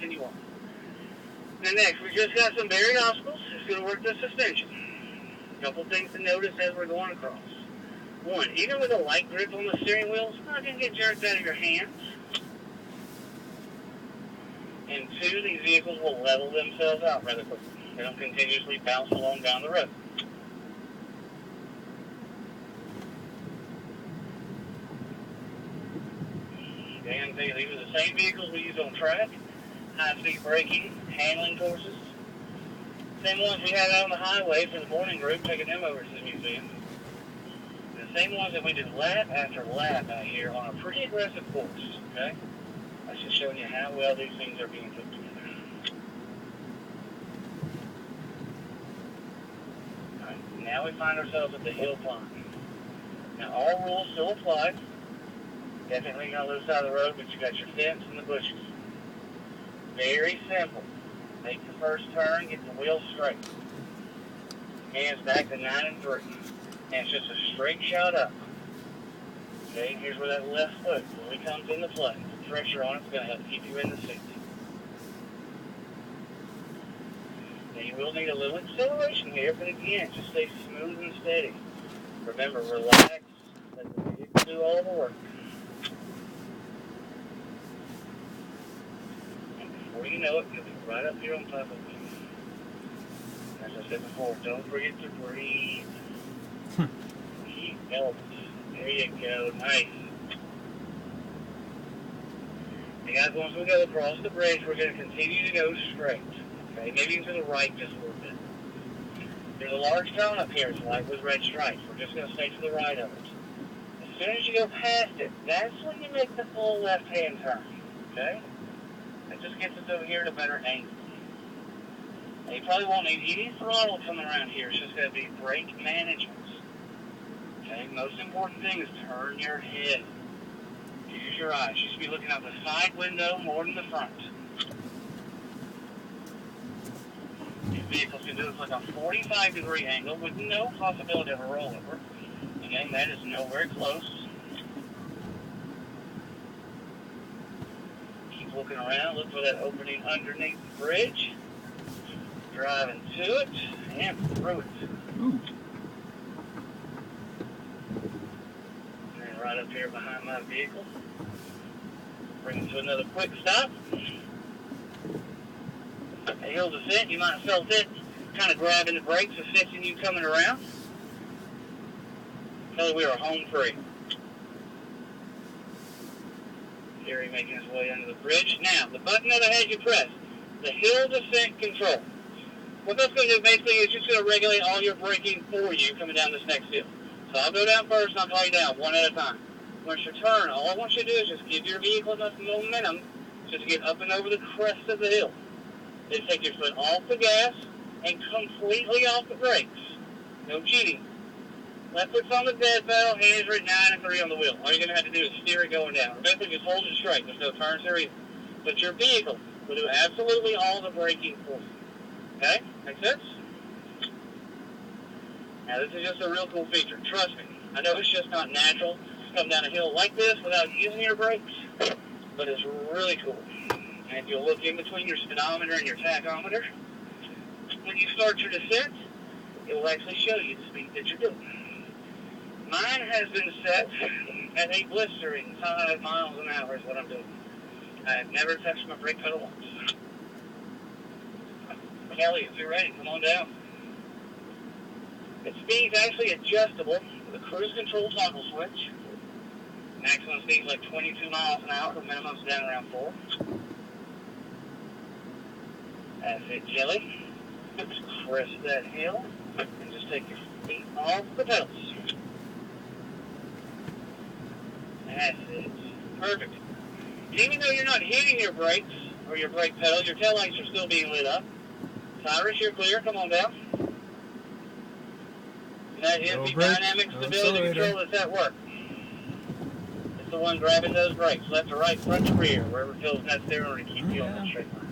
continue on. Now next, we just got some buried obstacles. It's going to work the suspension. A couple things to notice as we're going across. One, even with a light grip on the steering wheel, it's not going to get jerked out of your hands. And two, these vehicles will level themselves out rather quickly. They don't continuously bounce along down the road. And these are the same vehicles we use on track, high-speed braking, handling courses. Same ones we had out on the highway for the morning group, taking them over to the museum. The same ones that we did lap after lap out here on a pretty aggressive course, okay? That's just showing you how well these things are being put together. All right, now we find ourselves at the hill climb. Now, all rules still apply. Definitely on the other side of the road, but you got your fence and the bushes. Very simple. Make the first turn, get the wheel straight. Hands back to 9 and 3. And it's just a straight shot up. Okay, here's where that left foot really comes into play. The pressure on it's going to help keep you in the seat. Now you will need a little acceleration here, but again, just stay smooth and steady. Remember, relax, let the vehicle do all the work. Before you know it, you'll be right up here on top of me. As I said before, don't forget to breathe. Keep elbows. There you go. Nice. Hey guys, once we go across the bridge, we're going to continue to go straight. Okay, maybe to the right just a little bit. There's a large cone up here. It's white with red stripes. We're just going to stay to the right of it. As soon as you go past it, that's when you make the full left-hand turn. Okay? That just gets us over here at a better angle. Now, you probably won't need any throttle coming around here. It's just going to be brake management. Okay, most important thing is turn your head. Use your eyes. You should be looking out the side window more than the front. These vehicles can do this like a 45-degree angle with no possibility of a rollover. Again, that is nowhere close. Looking around, look for that opening underneath the bridge. Driving to it and through it. Ooh. And right up here behind my vehicle. Bring it to another quick stop. A hill descent, you might have felt it kind of grabbing the brakes, assisting you coming around. Tell you we are home free. Gary making his way under the bridge. Now, the button that I had you press, the hill descent control. What that's going to do basically is just going to regulate all your braking for you coming down this next hill. So I'll go down first and I'll call you down one at a time. Once you turn, all I want you to do is just give your vehicle enough momentum just to get up and over the crest of the hill. Then take your foot off the gas and completely off the brakes. No cheating. Left foot's on the dead pedal, hands are at 9 and 3 on the wheel. All you're going to have to do is steer it going down. Remember, just hold it straight. There's no turns there either. But your vehicle will do absolutely all the braking for you. Okay? Make sense? Now, this is just a real cool feature. Trust me. I know it's just not natural to come down a hill like this without using your brakes, but it's really cool. And if you'll look in between your speedometer and your tachometer, when you start your descent, it will actually show you the speed that you're doing. Mine has been set at a blistering 5 miles an hour is what I'm doing. I've never touched my brake pedal once. Kelly, if you're ready, come on down. The speed's actually adjustable with a cruise control toggle switch. Maximum speed's like 22 miles an hour, the minimum's down around 4. That's it, Kelly. Just crest that hill and just take your feet off the pedals. That's it. Perfect. Even though you're not hitting your brakes or your brake pedals, your taillights are still being lit up. Cyrus, you're clear. Come on down. That is the dynamic stability control that's at work. It's the one grabbing those brakes, left to right, front to rear, wherever it feels necessary in order to keep you on the straight line.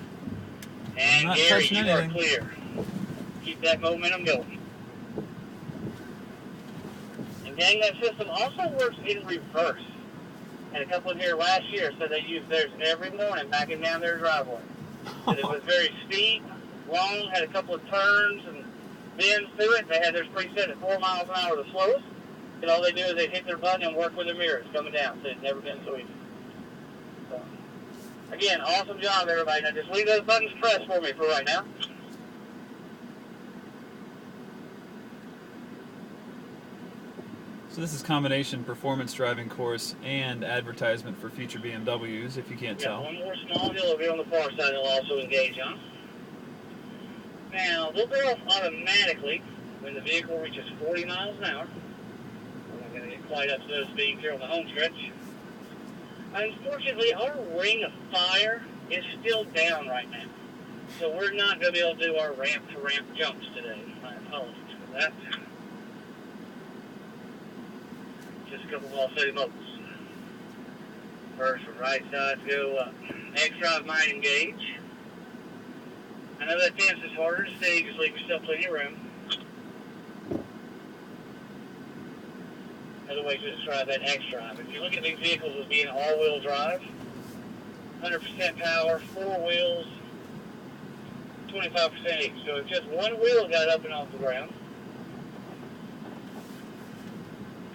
And Gary, you are clear. Keep that momentum going. And gang, that system also works in reverse. And a couple in here last year said they use theirs every morning backing down their driveway. And it was very steep, long, had a couple of turns and bends to it. They had theirs preset at 4 miles an hour the slowest. And all they do is they hit their button and work with their mirrors coming down. So it's never been so easy. So, again, awesome job, everybody. Now just leave those buttons pressed for me for right now. So this is combination performance driving course and advertisement for future BMWs, if you can't tell. One more small hill over here on the far side they'll also engage on. Now, they'll go off automatically when the vehicle reaches 40 miles an hour. We're not going to get quite up to those speeds here on the home stretch. Unfortunately, our ring of fire is still down right now. So we're not going to be able to do our ramp-to-ramp jumps today. My apologies for that. Just a couple more steady moves. First, from right side to go up. X-drive might engage. I know that dance is harder to see, just leave yourself plenty of room. Another way to describe that X-drive. If you look at these vehicles as being all-wheel drive, 100% power, 4 wheels, 25% each. So if just one wheel got up and off the ground,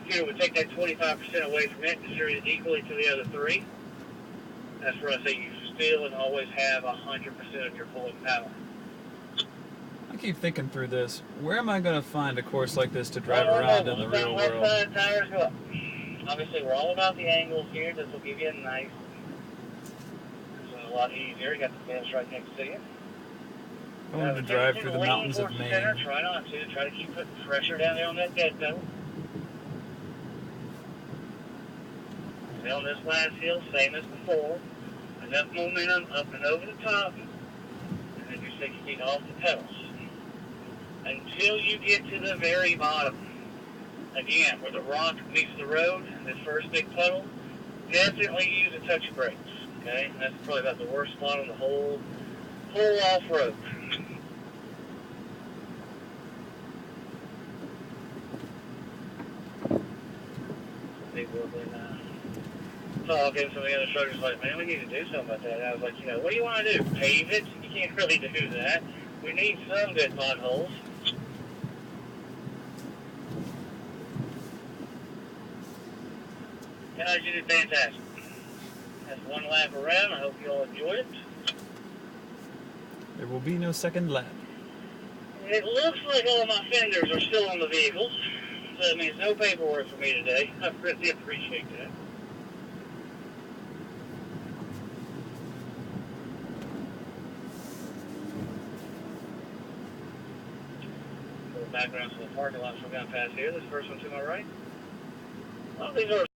it would take that 25% away from it and distribute it equally to the other 3. That's where I say you still and always have 100% of your pulling power. I keep thinking through this. Where am I going to find a course like this to drive around in the real world? Left side tires go up. Obviously, we're all about the angles here. This will give you a nice. This is a lot easier. You got the fence right next to you. I want to drive through the mountains of Maine. Try not to. Try to keep putting pressure down there on that dead pedal. And on this last hill, same as before. Enough momentum up and over the top. And then you're 6 feet off the pedals. Until you get to the very bottom. Again, where the rock meets the road, this first big puddle, definitely use a touch of brakes. Okay? And that's probably about the worst spot on the whole off-road. People have been talking, some of the other truckers like, man, we need to do something about that. And I was like, what do you want to do? Pave it? You can't really do that. We need some good potholes. Guys, you did fantastic. That's one lap around. I hope you all enjoyed it. There will be no second lap. It looks like all my fenders are still on the vehicles. So that means no paperwork for me today. I really appreciate that. Background to the parking lots we're going to pass here. This first one to my right. Well, these are